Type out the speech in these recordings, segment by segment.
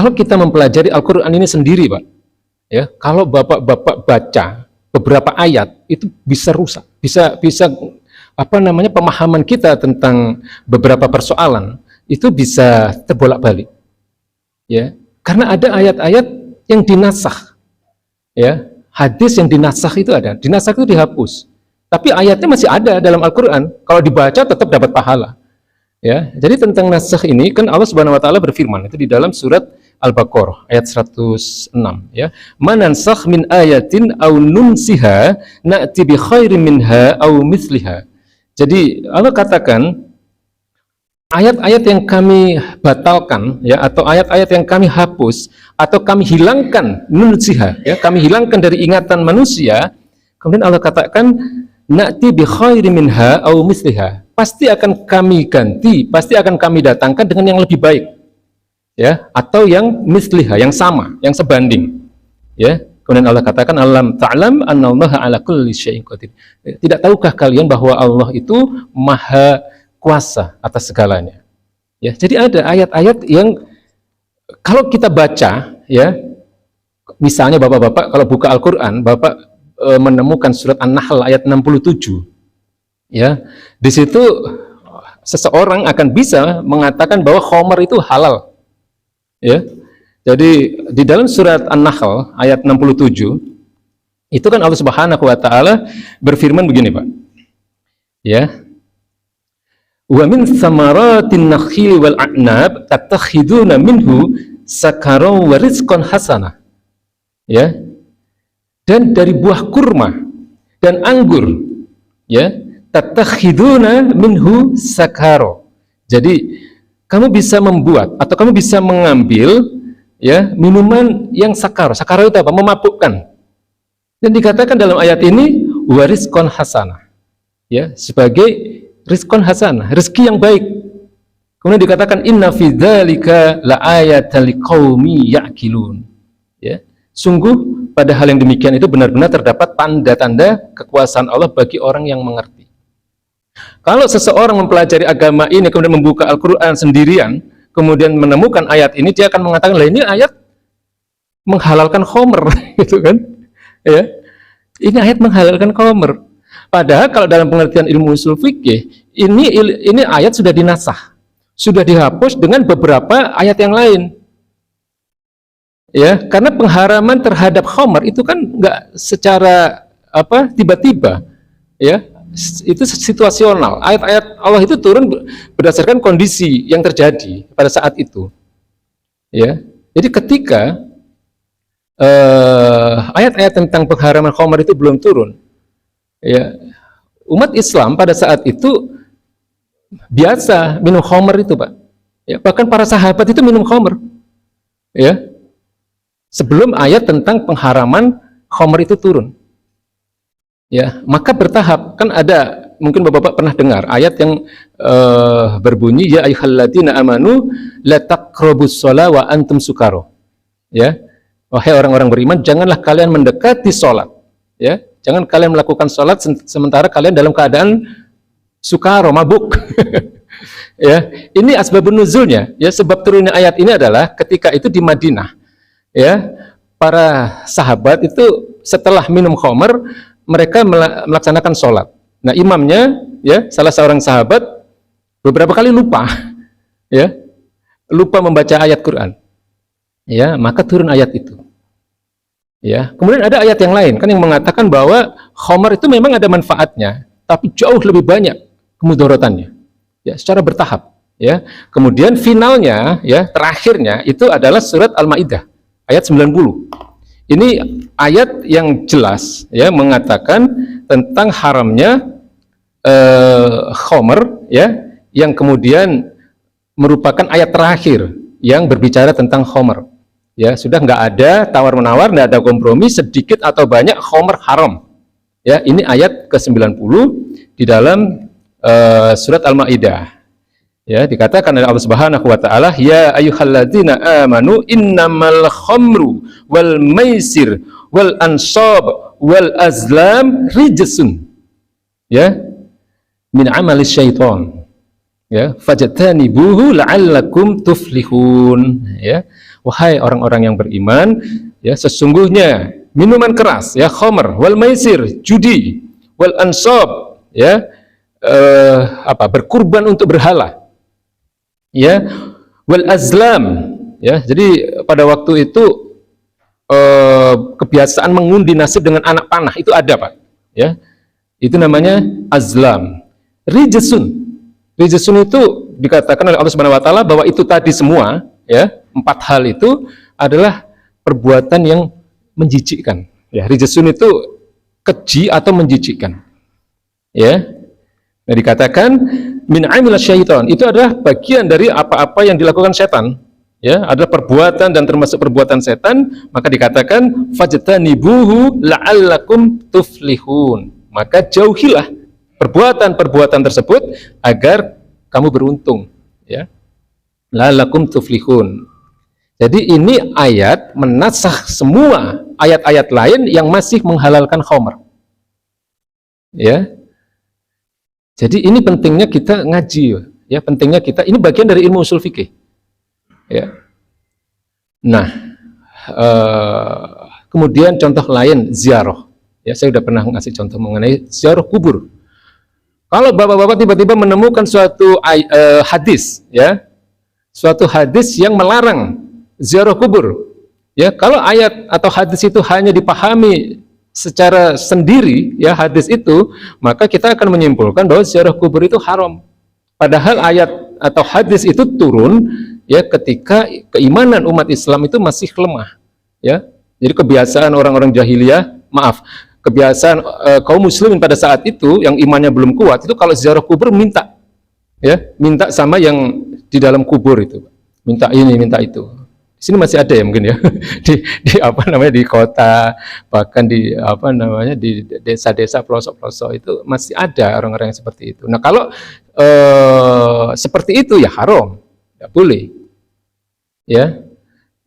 kalau kita mempelajari Al-Quran ini sendiri, Pak, ya, kalau bapak-bapak baca beberapa ayat itu bisa rusak, bisa pemahaman kita tentang beberapa persoalan itu bisa terbolak-balik, ya, karena ada ayat-ayat yang dinasakh, ya, hadis yang dinasakh itu ada, dinasakh itu dihapus, tapi ayatnya masih ada dalam Al-Quran, kalau dibaca tetap dapat pahala, ya. Jadi tentang nasakh ini kan Allah Subhanahu Wa Taala berfirman itu di dalam surat Al-Baqarah ayat 106, ya, manansakh min ayatin aw nunsiha na'ti bi khairin minha aw mithliha. Jadi Allah katakan ayat-ayat yang kami batalkan, ya, atau ayat-ayat yang kami hapus atau kami hilangkan, nunsiha, ya, kami hilangkan dari ingatan manusia, kemudian Allah katakan na'ti bi khairin minha aw mithliha, pasti akan kami ganti, pasti akan kami datangkan dengan yang lebih baik, ya, atau yang misliha, yang sama, yang sebanding, ya. Kemudian Allah katakan alam ta'lam annallaha ala kulli syai'in qadir. Tidak tahukah kalian bahwa Allah itu maha kuasa atas segalanya, ya. Jadi ada ayat-ayat yang kalau kita baca, ya, misalnya bapak-bapak kalau buka Al-Quran, bapak menemukan surat An-Nahl ayat 67, ya, di situ seseorang akan bisa mengatakan bahwa khamar itu halal, ya. Jadi di dalam surat An-Nahl ayat 67 itu kan Allah Subhanahu Wa Taala berfirman begini, Pak, ya, wa min thamaratin nakhili wal a'nab tattakhiduna minhu sakaran wa rizqan hasanah, ya, dan dari buah kurma dan anggur, ya, tattakhiduna minhu sakaro. Jadi kamu bisa membuat atau kamu bisa mengambil, ya, minuman yang sakar. Sakar itu apa? Memabukkan. Dan dikatakan dalam ayat ini warizqan hasanah, ya, sebagai rizqan hasanah, rezeki yang baik. Kemudian dikatakan inna fi dzalika laayatan liqaumi ya'qilun, ya. Sungguh pada hal yang demikian itu benar-benar terdapat tanda-tanda kekuasaan Allah bagi orang yang mengerti. Kalau seseorang mempelajari agama ini kemudian membuka Al-Quran sendirian, kemudian menemukan ayat ini, dia akan mengatakan, lah ini ayat menghalalkan khomer, gitu kan, ya, ini ayat menghalalkan khomer. Padahal kalau dalam pengertian ilmu usul fikih, ini ayat sudah dinasah, sudah dihapus dengan beberapa ayat yang lain, ya, karena pengharaman terhadap khomer itu kan nggak secara tiba-tiba, ya, itu situasional. Ayat-ayat Allah itu turun berdasarkan kondisi yang terjadi pada saat itu, ya. Jadi ketika ayat-ayat tentang pengharaman khamar itu belum turun, ya, umat Islam pada saat itu biasa minum khamar itu, Pak, ya, bahkan para sahabat itu minum khamar, ya, sebelum ayat tentang pengharaman khamar itu turun. Ya, maka bertahap. Kan ada, mungkin Bapak pernah dengar ayat yang berbunyi ya ayyuhalladzina amanu la taqrabus shalah wa antum sukara. Ya, wahai orang-orang beriman, janganlah kalian mendekati salat, ya. Jangan kalian melakukan salat sementara kalian dalam keadaan sukara, mabuk. Ya, ini asbabun nuzulnya, ya, sebab turunnya ayat ini adalah ketika itu di Madinah, ya, para sahabat itu setelah minum khamar mereka melaksanakan sholat. Nah, imamnya, ya, salah seorang sahabat beberapa kali lupa, ya, lupa membaca ayat Quran, ya, maka turun ayat itu, ya. Kemudian ada ayat yang lain kan yang mengatakan bahwa khamar itu memang ada manfaatnya, tapi jauh lebih banyak kemudaratannya, ya, secara bertahap, ya. Kemudian finalnya, ya, terakhirnya itu adalah surat Al-Maidah ayat 90. Ini ayat yang jelas, ya, mengatakan tentang haramnya khamar, ya, yang kemudian merupakan ayat terakhir yang berbicara tentang khamar, ya. Sudah nggak ada tawar-menawar, nggak ada kompromi, sedikit atau banyak khamar haram, ya. Ini ayat ke-90 di dalam surat Al-Maidah, ya, dikatakan oleh Allah Subhanahu Wa Taala, ya ayyuhalladzina amanu innamal khamru wal maisir wal ansab wal azlam rijsun, ya, min amalis syaitan, Ya, fajtanibuhu la'allakum tuflihun. Ya, wahai orang-orang yang beriman, ya sesungguhnya minuman keras, ya khamr, wal maisir, judi, wal ansab, ya berkurban untuk berhala, ya wal azlam, ya. Jadi pada waktu itu kebiasaan mengundi nasib dengan anak panah itu ada, Pak, ya. Itu namanya azlam. Rijsun itu dikatakan oleh Allah Subhanahu wa taala bahwa itu tadi semua, ya, 4 hal itu adalah perbuatan yang menjijikkan. Ya, rijsun itu keji atau menjijikkan. Ya. Nah, dikatakan min amila syaitan, itu adalah bagian dari apa-apa yang dilakukan setan. Ya, adalah perbuatan dan termasuk perbuatan setan, maka dikatakan fajtanibuhu la'allakum tuflihun. Maka jauhilah perbuatan-perbuatan tersebut agar kamu beruntung, ya. La'allakum tuflihun. Jadi ini ayat menasakh semua ayat-ayat lain yang masih menghalalkan khamr. Ya. Jadi ini pentingnya kita ngaji, ya, pentingnya kita, ini bagian dari ilmu usul fikih. Ya. Nah, kemudian contoh lain ziarah. Ya, saya sudah pernah ngasih contoh mengenai ziarah kubur. Kalau bapak-bapak tiba-tiba menemukan suatu hadis, ya, suatu hadis yang melarang ziarah kubur, ya, kalau ayat atau hadis itu hanya dipahami secara sendiri, ya, hadis itu, maka kita akan menyimpulkan bahwa ziarah kubur itu haram. Padahal ayat atau hadis itu turun, ya, ketika keimanan umat Islam itu masih lemah, ya. Jadi kebiasaan orang-orang jahiliyah, kebiasaan kaum muslimin pada saat itu yang imannya belum kuat itu kalau ziarah kubur minta, ya, minta sama yang di dalam kubur itu, minta ini, minta itu. Di sini masih ada ya mungkin, ya, di kota, bahkan di di desa-desa pelosok-pelosok itu masih ada orang-orang yang seperti itu. Nah, kalau seperti itu ya haram, tidak boleh, ya.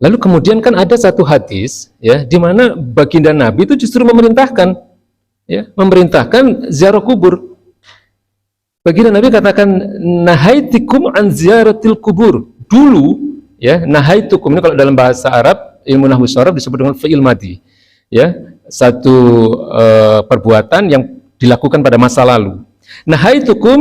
Lalu kemudian kan ada satu hadis, ya, di mana baginda Nabi itu justru memerintahkan, ya, memerintahkan ziarah kubur. Baginda Nabi katakan, nahaitikum an ziaratil kubur. Dulu, ya, nahaitukum ini kalau dalam bahasa Arab, ilmu nahwu syaraf disebut dengan fi'il madhi, ya, satu perbuatan yang dilakukan pada masa lalu. Nahaitukum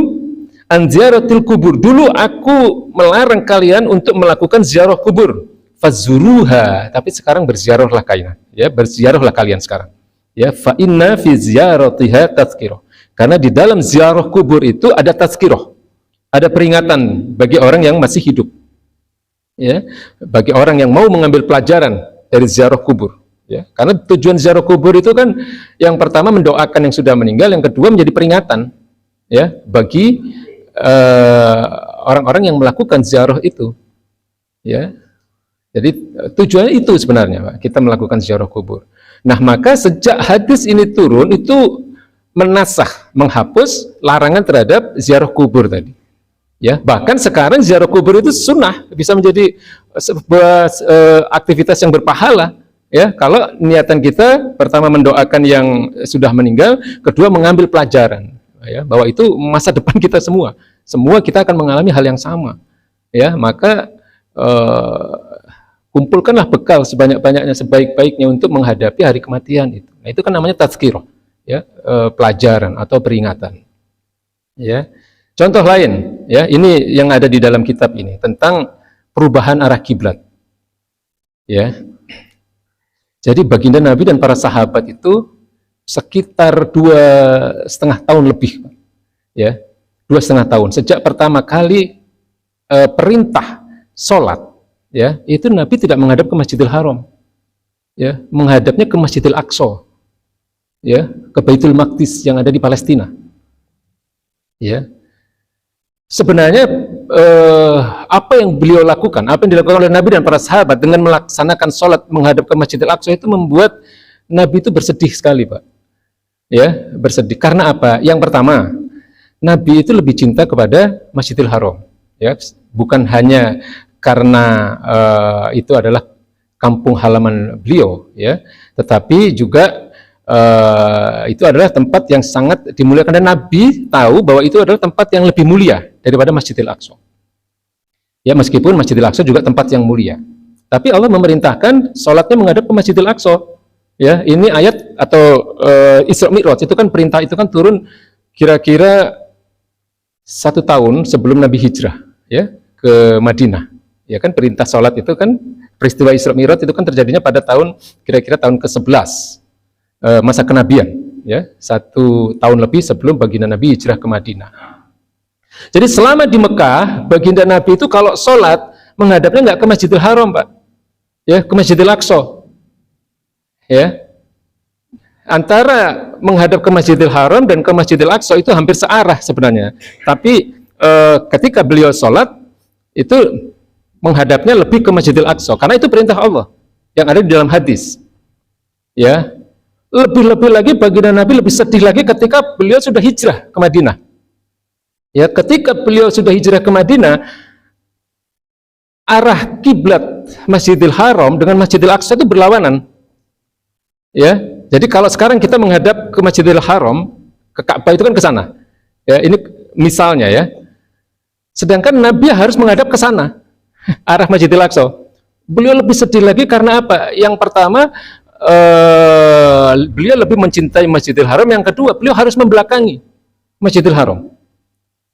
an ziaratil kubur. Dulu aku melarang kalian untuk melakukan ziarah kubur. Fazuruha, tapi sekarang berziarahlah kalian, ya, berziarahlah kalian sekarang, ya. Fa inna fi ziyaratiha tazkirah, karena di dalam ziarah kubur itu ada tazkirah, ada peringatan bagi orang yang masih hidup, ya, bagi orang yang mau mengambil pelajaran dari ziarah kubur, ya. Karena tujuan ziarah kubur itu kan yang pertama mendoakan yang sudah meninggal, yang kedua menjadi peringatan, ya, bagi orang-orang yang melakukan ziarah itu, ya. Jadi tujuannya itu sebenarnya, Pak, kita melakukan ziarah kubur. Nah, maka sejak hadis ini turun, itu menasakh, menghapus larangan terhadap ziarah kubur tadi. Ya, bahkan sekarang ziarah kubur itu sunnah, bisa menjadi sebuah aktivitas yang berpahala. Ya, kalau niatan kita pertama mendoakan yang sudah meninggal, kedua mengambil pelajaran, ya, bahwa itu masa depan kita semua. Semua kita akan mengalami hal yang sama. Ya, maka kumpulkanlah bekal sebanyak-banyaknya, sebaik-baiknya untuk menghadapi hari kematian itu. Nah, itu kan namanya tazkirah, ya, pelajaran atau peringatan. Ya. Contoh lain, ya, ini yang ada di dalam kitab ini tentang perubahan arah kiblat. Ya. Jadi baginda Nabi dan para sahabat itu sekitar 2,5 tahun lebih, ya, 2,5 tahun sejak pertama kali perintah sholat. Ya, itu Nabi tidak menghadap ke Masjidil Haram, ya, menghadapnya ke Masjidil Aqsa, ya, ke Baitul Maqdis yang ada di Palestina. Ya, sebenarnya apa yang beliau lakukan, apa yang dilakukan oleh Nabi dan para sahabat dengan melaksanakan sholat menghadap ke Masjidil Aqsa itu membuat Nabi itu bersedih sekali, Pak. Ya, bersedih karena apa? Yang pertama, Nabi itu lebih cinta kepada Masjidil Haram, ya, bukan hanya karena itu adalah kampung halaman beliau, ya, tetapi juga Itu adalah tempat yang sangat dimuliakan, dan Nabi tahu bahwa itu adalah tempat yang lebih mulia daripada Masjidil Aqsa. Ya, meskipun Masjidil Aqsa juga tempat yang mulia, tapi Allah memerintahkan sholatnya menghadap ke Masjidil Aqsa. Ya, ini ayat atau Isra Mi'raj itu kan, perintah itu kan turun kira-kira 1 tahun sebelum Nabi hijrah ya ke Madinah. Ya kan, perintah sholat itu kan, peristiwa Isra Mi'raj itu kan terjadinya pada tahun kira-kira tahun ke-11 masa kenabian, ya 1 tahun lebih sebelum baginda Nabi hijrah ke Madinah. Jadi selama di Mekah, baginda Nabi itu kalau sholat menghadapnya nggak ke Masjidil Haram, Pak, ya, ke Masjidil Aqsa. Ya, antara menghadap ke Masjidil Haram dan ke Masjidil Aqsa itu hampir searah sebenarnya. Tapi ketika beliau sholat itu menghadapnya lebih ke Masjidil Aqsa karena itu perintah Allah yang ada di dalam hadis. Ya, lebih-lebih lagi baginda Nabi lebih sedih lagi ketika beliau sudah hijrah ke Madinah. Ya, ketika beliau sudah hijrah ke Madinah, arah kiblat Masjidil Haram dengan Masjidil Aqsa itu berlawanan. Ya, jadi kalau sekarang kita menghadap ke Masjidil Haram, ke Ka'bah itu kan ke sana. Ya, ini misalnya ya. Sedangkan Nabi harus menghadap ke sana, arah Masjidil Aqsa. Beliau lebih sedih lagi karena apa? Yang pertama, beliau lebih mencintai Masjidil Haram. Yang kedua, beliau harus membelakangi Masjidil Haram.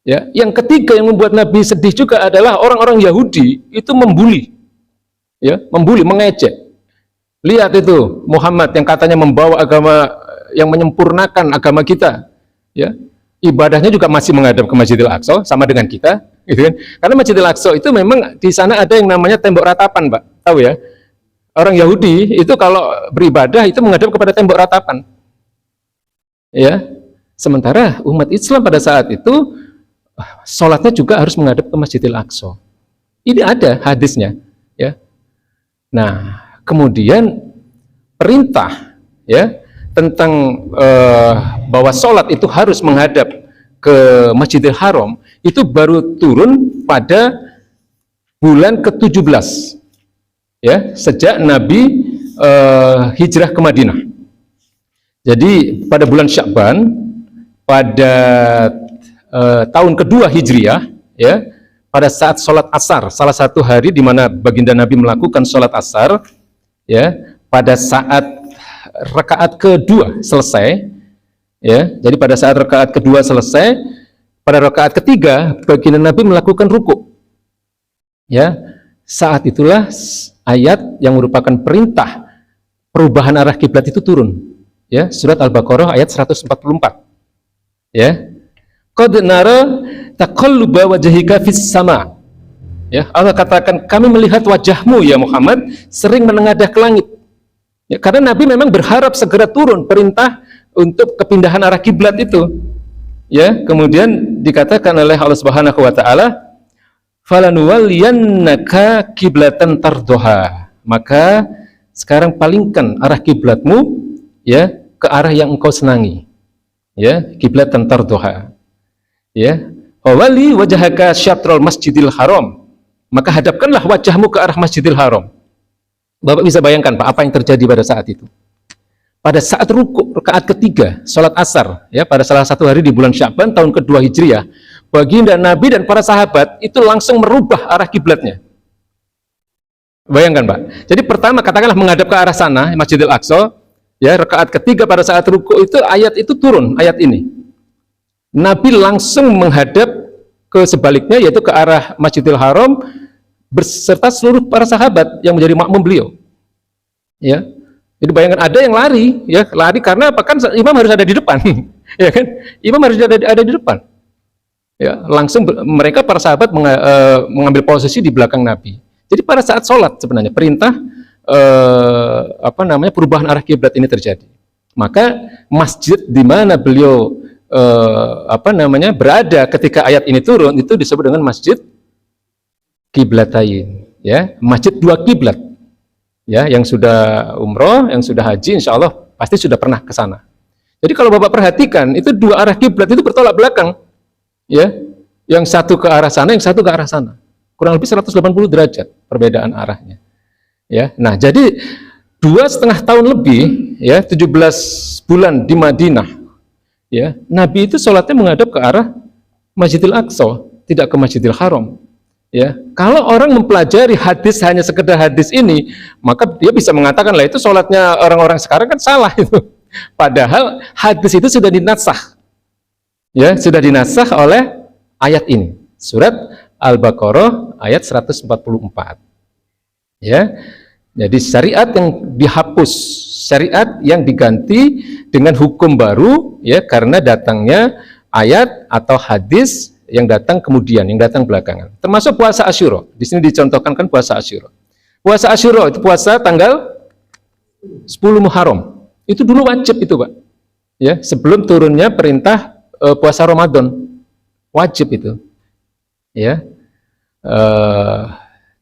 Ya, yang ketiga yang membuat Nabi sedih juga adalah orang-orang Yahudi itu membuli, ya, membuli, mengejek. Lihat itu Muhammad yang katanya membawa agama yang menyempurnakan agama kita, ya, ibadahnya juga masih menghadap ke Masjidil Aqsa sama dengan kita, gitu kan? Karena Masjidil Aqsa itu memang di sana ada yang namanya tembok ratapan, Pak, tahu ya? Orang Yahudi itu kalau beribadah itu menghadap kepada tembok ratapan, ya. Sementara umat Islam pada saat itu sholatnya juga harus menghadap ke Masjidil Aqsa. Ini ada hadisnya, ya. Nah, kemudian perintah ya tentang bahwa sholat itu harus menghadap ke Masjidil Haram itu baru turun pada bulan ke-17 ya sejak Nabi hijrah ke Madinah. Jadi pada bulan Sya'ban pada tahun kedua Hijriah ya, pada saat sholat asar, salah satu hari di mana baginda Nabi melakukan sholat asar, ya, pada saat rakaat kedua selesai, ya, jadi pada saat rakaat kedua selesai, pada rakaat ketiga baginda Nabi melakukan ruku, ya, saat itulah ayat yang merupakan perintah perubahan arah kiblat itu turun, ya, surat Al-Baqarah ayat 144, ya, qad nara taqalluba wajhika fis sama. Ya, Allah katakan kami melihat wajahmu ya Muhammad sering menengadah ke langit. Ya, karena Nabi memang berharap segera turun perintah untuk kepindahan arah kiblat itu. Ya, kemudian dikatakan oleh Allah Subhanahu wa taala, "Falanuwalliyannaka kiblatan tardoha." Maka sekarang palingkan arah kiblatmu ya ke arah yang engkau senangi. Ya, kiblatan tardoha. Ya, wali wajhaka syatrul Masjidil Haram. Maka hadapkanlah wajahmu ke arah Masjidil Haram. Bapak bisa bayangkan Pak apa yang terjadi pada saat itu. Pada saat ruku rakaat ketiga sholat asar ya pada salah satu hari di bulan Sya'ban tahun kedua Hijriah, baginda Nabi dan para sahabat itu langsung merubah arah kiblatnya. Bayangkan Pak. Jadi pertama katakanlah menghadap ke arah sana Masjidil Aqsa, ya rakaat ketiga pada saat ruku itu ayat itu turun, ayat ini. Nabi langsung menghadap ke sebaliknya yaitu ke arah Masjidil Haram berserta seluruh para sahabat yang menjadi makmum beliau. Ya. Jadi bayangkan ada yang lari, ya, lari karena apa? Kan imam harus ada di depan. Ya kan? Imam harus ada di depan. Ya, langsung mereka para sahabat mengambil posisi di belakang Nabi. Jadi pada saat sholat sebenarnya perintah perubahan arah kiblat ini terjadi. Maka masjid di mana beliau berada ketika ayat ini turun itu disebut dengan masjid kiblatain, ya, masjid dua kiblat, ya, yang sudah umroh, yang sudah haji, insya Allah pasti sudah pernah ke sana. Jadi kalau Bapak perhatikan itu dua arah kiblat itu bertolak belakang, ya, yang satu ke arah sana, yang satu ke arah sana, kurang lebih 180 derajat perbedaan arahnya, ya. Nah, jadi 2,5 tahun lebih, ya, 17 bulan di Madinah, ya, Nabi itu sholatnya menghadap ke arah Masjidil Aqsa, tidak ke Masjidil Haram. Ya, kalau orang mempelajari hadis hanya sekedar hadis ini, maka dia bisa mengatakan lah itu sholatnya orang-orang sekarang kan salah itu. Padahal hadis itu sudah dinasakh, ya, sudah dinasakh oleh ayat ini, surat Al-Baqarah ayat 144. Ya, jadi syariat yang dihapus, syariat yang diganti dengan hukum baru, ya, karena datangnya ayat atau hadis yang datang kemudian, yang datang belakangan. Termasuk puasa Asyura. Di sini dicontohkan kan puasa Asyura. Puasa Asyura itu puasa tanggal 10 Muharram. Itu dulu wajib itu, Pak. Ya, sebelum turunnya perintah puasa Ramadan. Wajib itu. Ya.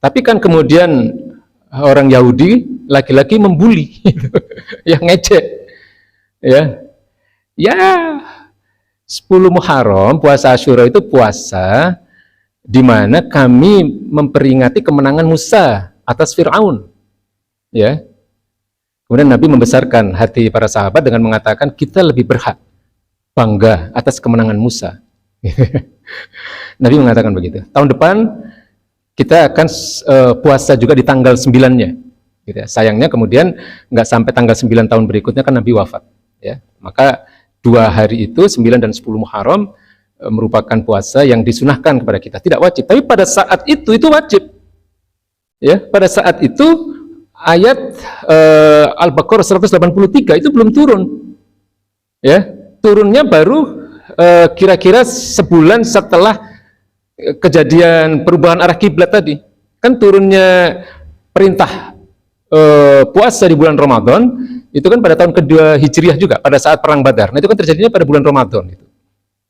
Tapi kan kemudian orang Yahudi laki-laki membuli, yang ngejek, ya, 10 Muharram, puasa Asyura itu puasa di mana kami memperingati kemenangan Musa atas Fir'aun, ya. Kemudian Nabi membesarkan hati para sahabat dengan mengatakan kita lebih berhak bangga atas kemenangan Musa. Nabi mengatakan begitu. Tahun depan kita akan puasa juga di tanggal 9-nya. Gitu ya. Sayangnya kemudian nggak sampai tanggal 9 tahun berikutnya kan Nabi wafat. Ya. Maka 2 hari itu, 9 dan 10 Muharram, merupakan puasa yang disunahkan kepada kita. Tidak wajib. Tapi pada saat itu wajib. Ya, pada saat itu ayat Al-Baqarah 183 itu belum turun. Ya, turunnya baru kira-kira sebulan setelah kejadian perubahan arah kiblat tadi. Kan turunnya perintah puasa di bulan Ramadan itu kan pada tahun kedua Hijriah juga, pada saat perang Badar. Nah, itu kan terjadinya pada bulan Ramadan itu.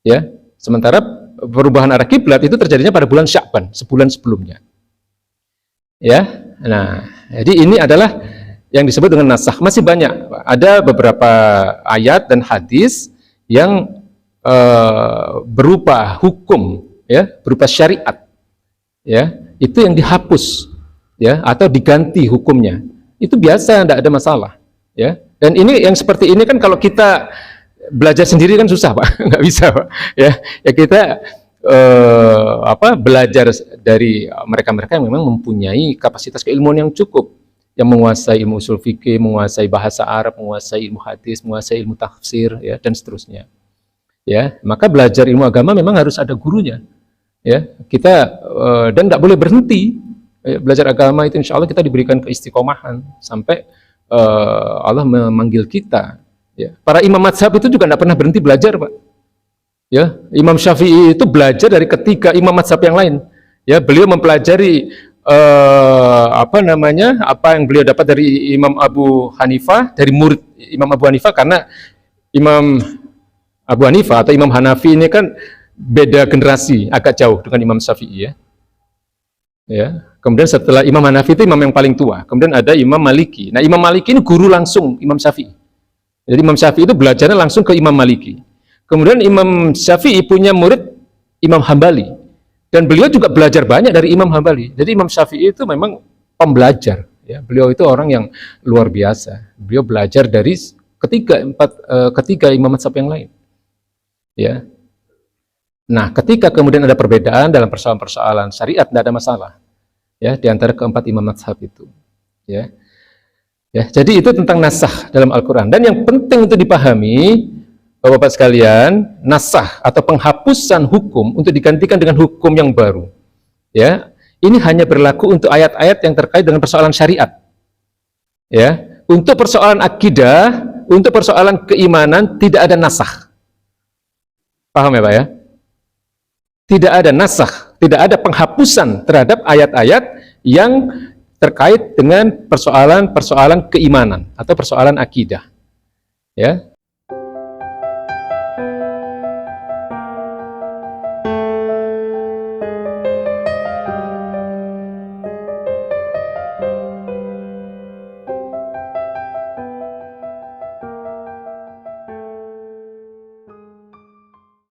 Ya. Sementara perubahan arah kiblat itu terjadinya pada bulan Sya'ban, sebulan sebelumnya. Ya. Nah, jadi ini adalah yang disebut dengan nasakh. Masih banyak. Ada beberapa ayat dan hadis yang berupa hukum, ya, berupa syariat, ya, itu yang dihapus, ya, atau diganti hukumnya. Itu biasa, tidak ada masalah, ya. Dan ini yang seperti ini kan kalau kita belajar sendiri kan susah, Pak, nggak bisa, Pak, ya. Ya kita belajar dari mereka-mereka yang memang mempunyai kapasitas keilmuan yang cukup, yang menguasai ilmu usul fikih, menguasai bahasa Arab, menguasai ilmu hadis, menguasai ilmu tafsir, ya, dan seterusnya. Ya, maka belajar ilmu agama memang harus ada gurunya. Ya, kita dan tidak boleh berhenti. Ya, belajar agama itu insya Allah kita diberikan keistiqomahan sampai Allah memanggil kita. Ya. Para imam mazhab itu juga tidak pernah berhenti belajar, Pak. Ya, Imam Syafi'i itu belajar dari ketiga imam mazhab yang lain. Ya, beliau mempelajari apa yang beliau dapat dari Imam Abu Hanifah, dari murid Imam Abu Hanifah, karena Imam Abu Hanifah atau Imam Hanafi ini kan beda generasi, agak jauh dengan Imam Syafi'i, ya. Ya. Kemudian setelah Imam Hanafi itu imam yang paling tua. Kemudian ada Imam Maliki. Nah, Imam Maliki ini guru langsung Imam Syafi'i. Jadi Imam Syafi'i itu belajarnya langsung ke Imam Maliki. Kemudian Imam Syafi'i punya murid Imam Hambali. Dan beliau juga belajar banyak dari Imam Hambali. Jadi Imam Syafi'i itu memang pembelajar, ya. Beliau itu orang yang luar biasa. Beliau belajar dari ketiga imam mazhab yang lain. Ya. Nah, ketika kemudian ada perbedaan dalam persoalan-persoalan syariat, tidak ada masalah, ya, di antara keempat imam mazhab itu, ya. Ya, jadi itu tentang nasakh dalam Al-Quran. Dan yang penting untuk dipahami, Bapak-bapak sekalian, nasakh atau penghapusan hukum untuk digantikan dengan hukum yang baru, ya, ini hanya berlaku untuk ayat-ayat yang terkait dengan persoalan syariat. Ya, untuk persoalan akidah, untuk persoalan keimanan tidak ada nasakh. Paham ya, Pak, ya? Tidak ada nasakh, tidak ada penghapusan terhadap ayat-ayat yang terkait dengan persoalan-persoalan keimanan atau persoalan akidah. Ya,